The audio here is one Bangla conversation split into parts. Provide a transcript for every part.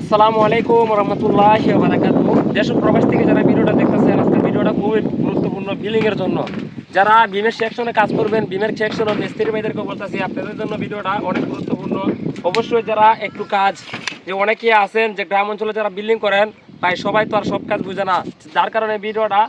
আসসালামু আলাইকুম রহমতুল্লাহি ওয়া বারাকাতুহু। দেশ ও প্রবাস থেকে যারা ভিডিওটা দেখতেছেন, আজকের ভিডিওটা খুবই গুরুত্বপূর্ণ বিলিং এর জন্য। যারা বিমের সেকশনে কাজ করবেন, বিমের সেকশন ও মিস্ত্রি ভাইদেরকে বলতেছি, আপনাদের জন্য ভিডিওটা অনেক গুরুত্বপূর্ণ। অবশ্যই যারা একটু কাজ, যে অনেকে আছেন যে গ্রাম অঞ্চলে যারা বিল্ডিং করেন, ভাই সবাই তো আর সব কাজ বুঝে না, যার কারণে ভিডিওটা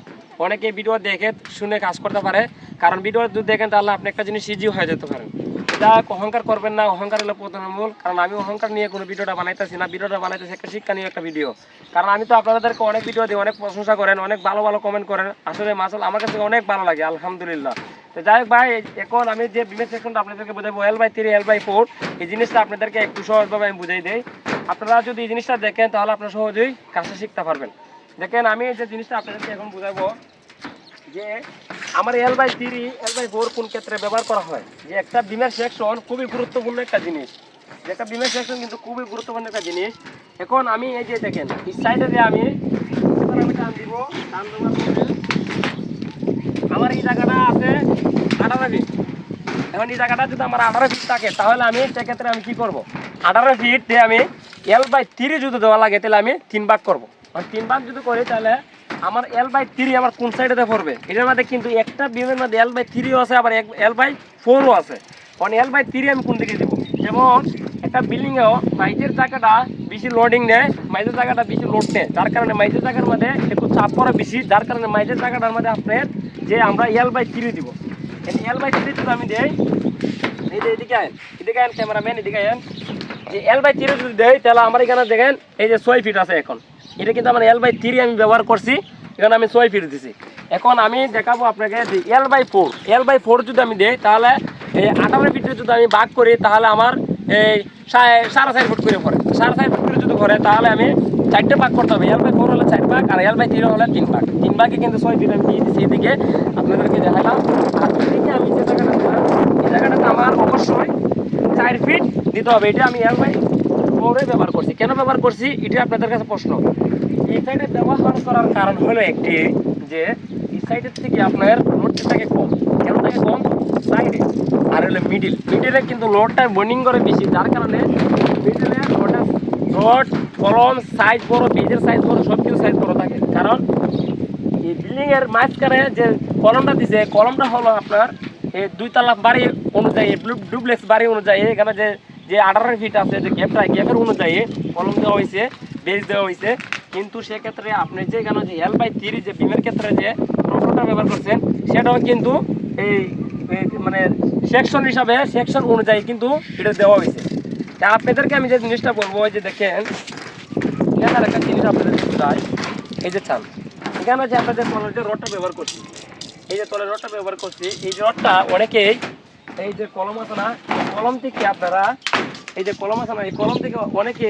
অনেকে ভিডিও দেখে শুনে কাজ করতে পারে। কারণ ভিডিও যদি দেখেন তাহলে আপনি একটা জিনিস ইজি হয়ে যেতে পারেন। এটা অহংকার করবেন না, অহংকার হলো প্রধান মূল। কারণ আমি অহংকার নিয়ে কোনো ভিডিওটা বানাইতেছি না, ভিডিওটা বানাইতেছি একটা শিক্ষা নিয়ে একটা ভিডিও। কারণ আমি তো আপনাদেরকে অনেক ভিডিও দিই, অনেক প্রশংসা করেন, অনেক ভালো ভালো কমেন্ট করেন, আসলে মাসাল আমার কাছে অনেক ভালো লাগে, আলহামদুলিল্লাহ। তো যাই হোক ভাই, এখন আমি যে বিমের সেকশনটা আপনাদেরকে বোঝাবো L/3 L/4, এই জিনিসটা আপনাদেরকে একটু সহজভাবে আমি বুঝাই দিই। আপনারা যদি এই জিনিসটা দেখেন তাহলে আপনারা সহজেই কাজটা শিখতে পারবেন। দেখেন আমি যে জিনিসটা আপনাদেরকে এখন বুঝাবো, যে আমার L/3 L/4 কোন ক্ষেত্রে ব্যবহার করা হয়। যে একটা বিমের সেকশন খুবই গুরুত্বপূর্ণ একটা জিনিস, যে একটা বিমের সেকশন কিন্তু খুবই গুরুত্বপূর্ণ একটা জিনিস। এখন আমি এই যে দেখেন এই সাইডে যে আমি টান দিব, টান দেওয়ার পরে আমার এই জায়গাটা আছে 18 ফিট। এখন এই জায়গাটা যদি আমার 18 ফিট থাকে তাহলে আমি সেক্ষেত্রে আমি কি করব, 18 ফিট দিয়ে আমি L/3 যদি দেওয়া লাগে তাহলে আমি 3 ভাগ করবো। আর 3 ভাগ যদি করি তাহলে আমার L/3 আমার কোন সাইডেতে পড়বে। এটার মধ্যে কিন্তু একটা বিমের মধ্যে L/3ও আছে, আবার L/4ও আছে। কারণ L/3 আমি কোন দিকে দেবো, যেমন একটা বিল্ডিংয়েও মাইজের জায়গাটা বেশি লোডিং নেয়, মাইজের জায়গাটা বেশি লোড নেয়, যার কারণে মাইজের জায়গার মধ্যে একটু চাপ পড়া বেশি, যার কারণে মাইজের জায়গাটার মধ্যে আপনার যে আমরা L/3 দিব। L/3 যদি আমি দেই, এই যে এদিকে আইন ক্যামেরাম্যান, এদিকে আইন, যে L/3 যদি দেয় তাহলে আমার এখানে দেখেন এই যে 6 ফিট আছে। এখন এটা কিন্তু আমার L/3 আমি ব্যবহার করছি, এখানে আমি 6 ফিট দিছি। এখন আমি দেখাবো আপনাকে যে L/4 যদি আমি দেই তাহলে এই 18 ফিটে যদি আমি ভাগ করি তাহলে আমার এই 4.5 ফুট করে পড়ে। 4.5 ফুট করে যদি পড়ে তাহলে আমি 4টে ভাগ করতে হবে। L/4 হলে 4 ভাগ, আর L/3 হলে 3 ভাগ। 3 ভাগে কিন্তু 6 ফিট আমি দিয়ে দিচ্ছি এদিকে আপনাদেরকে দেখালাম। আর এদিকে আমি যে জায়গাটা দিলাম, এই জায়গাটাতে আমার অবশ্যই 4 ফিট দিতে হবে। এটা আমি L/4 ব্যবহার করছি। কেন ব্যবহার করছি এটা আপনাদের কাছে প্রশ্ন। এই সাইডে ব্যবহার করার কারণ হলো একটি, যে এই সাইডের থেকে আপনার লোডটা থাকে কম। কেন থাকে কম? সাইডে আর হলো মিডিলে কিন্তু লোডটা বোর্ডিং করে বেশি, যার কারণে মিডিলে রড কলম সাইজ বড়, পেজের সাইজ বড়, সব কিছু সাইজ বড় থাকে। কারণ এই বিল্ডিংয়ের মাঝখানে যে কলমটা দিছে, কলমটা হলো আপনার এই 2 তলা বাড়ি অনুযায়ী, ডুপ্লেক্স বাড়ি অনুযায়ী এখানে যে 18 ফিট আছে, যে গ্যাপের অনুযায়ী কলম দেওয়া হয়েছে, বেজ দেওয়া হয়েছে। কিন্তু সেক্ষেত্রে আপনি যে এখানে যে L/3 যে বিমের ক্ষেত্রে যে রডটা ব্যবহার করছেন, সেটাও কিন্তু এই মানে সেকশন হিসাবে, সেকশন অনুযায়ী কিন্তু এটা দেওয়া হয়েছে। তা আপনাদেরকে আমি যে জিনিসটা বলবো, ওই যে দেখেন এখানে একটা জিনিস আপনাদের চাই, এই যে চান এখানে যে আপনাদের তলের যে রডটা ব্যবহার করছি, এই যে তলের রডটা ব্যবহার করছি, এই যে রডটা অনেকেই এই যে কলম আছে না, কলম থেকে আপনারা এই যে কলম আছে না, এই কলম থেকে অনেকে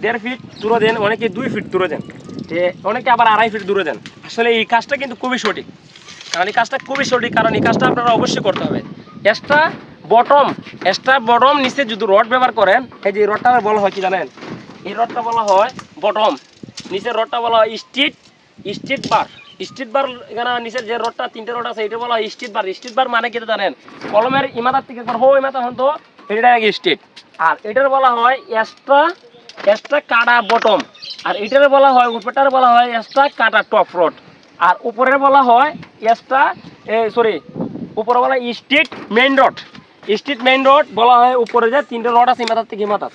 1.5 ফিট দূরে দেন, অনেকে 2 ফিট দূরে দেন, যে অনেকে আবার 2.5 ফিট দূরে দেন। আসলে এই কাজটা কিন্তু খুবই সঠিক, কারণ এই কাজটা খুবই সঠিক, কারণ এই কাজটা আপনারা অবশ্যই করতে হবে। এক্সট্রা বটম নিচে যদি রড ব্যবহার করেন, এই যে রডটা বলা হয় কি জানেন, এই রডটা বলা হয় বটম, নিচের রডটা বলা হয় স্ট্রিট বার। এখানে নিচের যে রডটা 3টে রড আছে এটা বলা হয় স্ট্রিট বার মানে কি জানেন, কলমের ইমাদার থেকে হো ইমাদা হন তো এটা স্ট্রিট। আর এটার বলা হয় এক্সট্রা কাটা বটম, আর এটার বলা হয় উপরটার বলা হয় এক্সট্রা কাটা টপ রড, আর উপরের বলা হয় উপরে বলা হয় স্ট্রিট মেইন রড বলা হয়। উপরে যে 3টে রড আছে ইমাদার থেকে ইমাদার,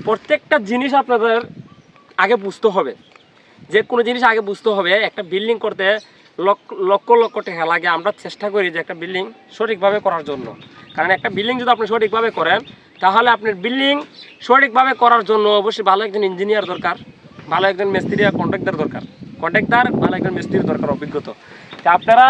প্রত্যেকটা জিনিস আপনাদের আগে বুঝতে হবে। যে কোনো জিনিস আগে বুঝতে হবে। একটা বিল্ডিং করতে লক্ষ টাকা লাগে। আমরা চেষ্টা করি যে একটা বিল্ডিং সঠিকভাবে করার জন্য, কারণ একটা বিল্ডিং যদি আপনি সঠিকভাবে করেন তাহলে আপনার বিল্ডিং সঠিকভাবে করার জন্য অবশ্যই ভালো একজন ইঞ্জিনিয়ার দরকার, ভালো একজন মিস্ত্রি আর কন্ট্রাক্টর ভালো একজন মিস্ত্রির দরকার, অভিজ্ঞতা। তা আপনারা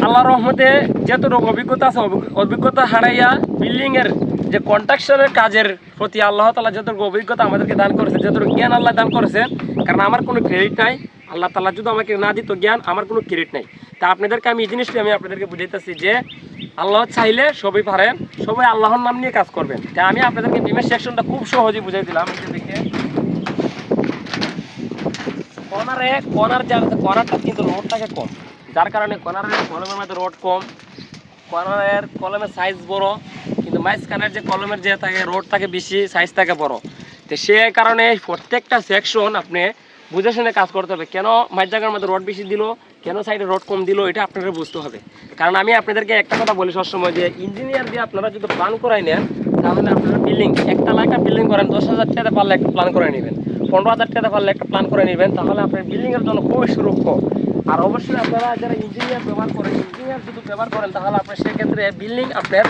আল্লাহর রহমতে যতটুকু অভিজ্ঞতা আছে, অভিজ্ঞতা হারাইয়া বিল্ডিংয়ের যে কন্ট্রাকশনের কাজের প্রতি আল্লাহ তাআলা যতটুকু অভিজ্ঞতা আমাদেরকে দান করেছেন, যতটুকু জ্ঞান আল্লাহ দান করেছেন, কারণ আমার কোনো ক্রেডিট নাই, আল্লাহ তাআলা যদি আমাকে না দিত জ্ঞান, আমার কোনো ক্রেডিট নেই। তা আপনাদেরকে আমি এই জিনিসটি আমি আপনাদেরকে বুঝাইতেছি যে আল্লাহ চাইলে সবই পারেন, সবাই আল্লাহর নাম নিয়ে কাজ করবেন। তা আমি আপনাদেরকে বিমের সেকশনটা খুব সহজেই বুঝাই দিলাম। এই যে দেখে কর্নারটা কিন্তু রোডটাকে কম, যার কারণে কলমের মধ্যে রোড কম, কলমের সাইজ বড়, কিন্তু মাঝখানের যে কলমের যে থাকে রোড থাকে বেশি, সাইজ থাকে বড়। তো সে কারণে প্রত্যেকটা সেকশন আপনি বুঝে শুনে কাজ করতে হবে। কেন মাঝ জায়গার মধ্যে রড বেশি দিল, কেন সাইডে রড কম দিল, এটা আপনারা বুঝতে হবে। কারণ আমি আপনাদেরকে একটা কথা বলি সবসময় যে ইঞ্জিনিয়ার দিয়ে আপনারা যদি প্ল্যান করাই নেন, তাহলে আপনারা বিল্ডিং একটা লাখা বিল্ডিং করেন, 10,000 টাকা পারলে একটা প্ল্যান করে নেবেন, 15,000 টাকা পারলে একটা প্ল্যান করে নেবেন, তাহলে আপনার বিল্ডিংয়ের জন্য খুবই সুরক্ষা। আর অবশ্যই আপনারা যারা ইঞ্জিনিয়ার ব্যবহার করেন, ইঞ্জিনিয়ার যদি ব্যবহার করেন, তাহলে আপনার সেক্ষেত্রে বিল্ডিং আপনার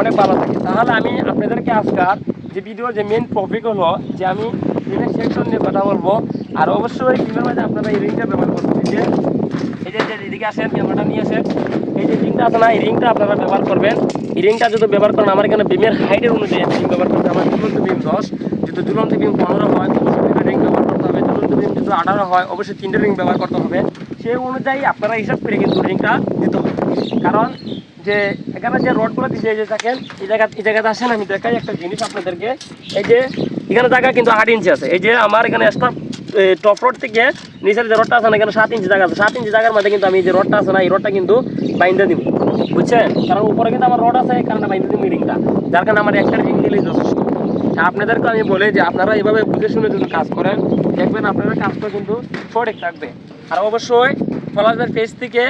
অনেক ভালো থাকে। তাহলে আমি আপনাদেরকে আজকাল যে ভিডিও যে মেন টপিক হলো যে আমি বিমের সেকশন নিয়ে কথা বলবো। আর অবশ্যই বিমের মাঝে আপনারা এই রিংটা ব্যবহার করবেন। এই যে এদিকে আসেন, ক্যামেরাটা নিয়ে আসেন, এই যে রিংটা আছে না, এই রিংটা আপনারা ব্যবহার করবেন। এই রিংটা যদি ব্যবহার করেন, আমার এখানে বিমের হাইটের অনুযায়ী রিং ব্যবহার করতে, আমার ঝুলন্ত বিম 10, যদি ঝুলন্ত বিম 15 হয় অবশ্যই 2টা রিং ব্যবহার করতে হবে, ঝুলন্ত বিম যদি 18 হয় অবশ্যই 3টে রিং ব্যবহার করতে হবে। সেই অনুযায়ী আপনারা হিসাব করে কিন্তু রিংটা দিতে হবে। কারণ যে এখানে যে রডগুলো দিচ্ছে, এই যে দেখেন এই জায়গাতে আসেন, আমি দেখাই একটা জিনিস আপনাদেরকে। এই যে এখানে জায়গা কিন্তু 8 ইঞ্চি আছে। এই যে আমার এখানে এক্সট্রা টপ রড থেকে নিচের যে রডটা আছে না, এখানে 7 ইঞ্চি জায়গা আছে। 7 ইঞ্চি জায়গার মধ্যে কিন্তু আমি যে রডটা আছে না, এই রডটা কিন্তু বাইন্দা দিব, বুঝছেন? কারণ উপরে কিন্তু আমার রড আছে, এই কারণে বাইন্দা দিব রিংটা, যার কারণে আমার একটা রিং দিলেই যথেষ্ট। আপনাদেরকে আমি বলি যে আপনারা এইভাবে বুঝে শুনে যদি কাজ করেন, দেখবেন আপনাদের কাজটা কিন্তু সঠিক থাকবে। আর অবশ্যই পলাশদের পেজ থেকে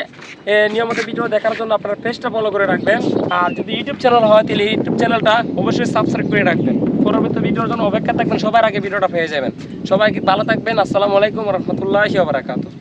নিয়মিত ভিডিও দেখার জন্য আপনারা পেজটা ফলো করে রাখবেন। আর যদি ইউটিউব চ্যানেল হয় তাহলে ইউটিউব চ্যানেলটা অবশ্যই সাবস্ক্রাইব করে রাখবেন। পরবর্তী ভিডিওর জন্য অপেক্ষা থাকবেন, সবার আগে ভিডিওটা পেয়ে যাবেন। সবাই ভালো থাকবেন। আসসালামু আলাইকুম ওয়া রাহমাতুল্লাহি ওয়া বারাকাতুহু।